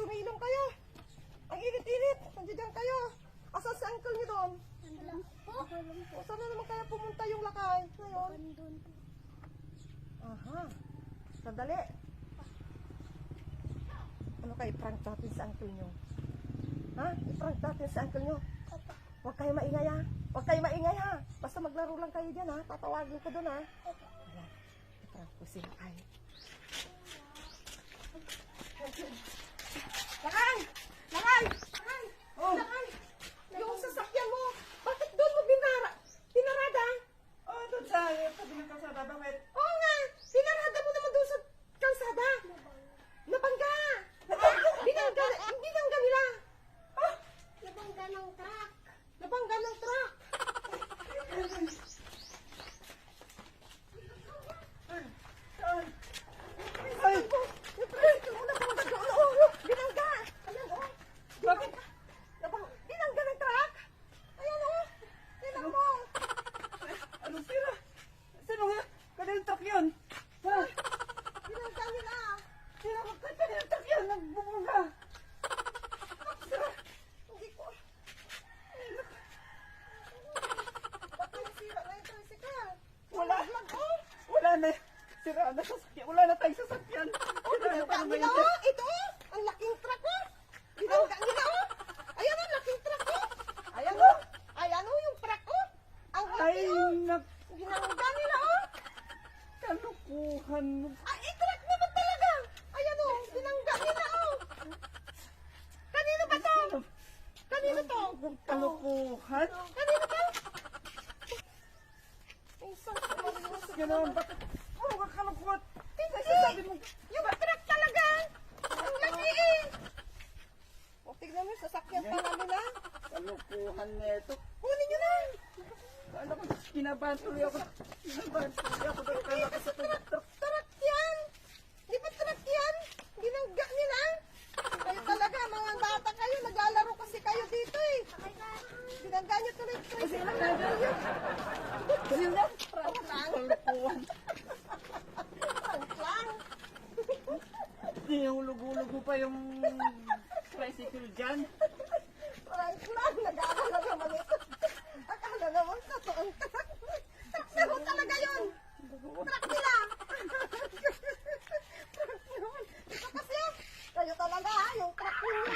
umiinom kayo. Ang init-init. Nandiyan kayo. Asan si uncle niyo doon? O, saan na naman kaya pumunta yung lakay ngayon? Aha. Sandali. Ano kayo, prank natin sa uncle nyo? Ha? I-prank natin sa uncle nyo? Huwag kayo maingay ha. Huwag kayo maingay ha. Basta maglaro lang kayo dyan ha. Tatawagin ko doon ha. Ayan. I-prank ko si lakay. Lakay! Lakay! Lakay! Oh. Lakay! Yung sasakyan mo, bakit doon mo binarada? Oh, doon sa tabi ng kalsada. Bakit? Oo nga! Binarada mo naman doon sa kalsada! Nabangga! Binangga nila! Ah! Nabangga ng truck! Nabangga ng truck! Saan? Ay! Yung tricycle mo nabangga doon! Oo! Binangga! Ayan o! Bakit? Binangga ng truck! Ayan o! Tingnan mo! Anong sira? Sino nga? Kanilang truck yun? Ha? Binangga nila! Sino ka? Kanilang truck yun? Nagbubungga. Hindi ko... Ba't nasira na yung tricycle? Wala. Oh! Wala na. Sira na sasakyan. Wala na tayong sasakyan. Oh, binangga nila oh! Ito oh! Ang laking truck oh! Binangga nila oh! Ayan oh! Laking truck oh! Ayan oh! Ayan oh! Yung truck oh! Ang Ay, laki oh! nak... Binangga nila oh! Kalukuhan mo. Ay, i-truck naman talaga! Ayan oh! Binangga nila oh! Kanino ba to? Kanino to? Kalukuhan? Kanino to? Ay, saan Ganoon. Bakit? Ano ka kalukuhan? Hindi! Sabi mo, Yung truck talaga! Ang laki eh! O, tignan mo, sasakyan pa namin na. kalukuhan na ito. Kunin nyo na! Kala ko, kinabahan tuloy ako. Kinabahan tuloy ako. Kala ko sa truck. Truck yan! Di ba truck yan? Binangga nila. Kayo talaga, mga bata kayo. Naglalaro kasi kayo dito eh. Binangga nyo tuloy. Kasi lang na yun. Kasi lang. Prank lang. Kalukuhan. Prank lang. Yung lugo-lugo pa yung tricycle dyan. Prank lang. Nag-aalala naman ito. Akala naman totoong truck. Pero talaga yun. Truck nila. Truck yun. Ito kasi, kayo talaga ha, yung truck nila.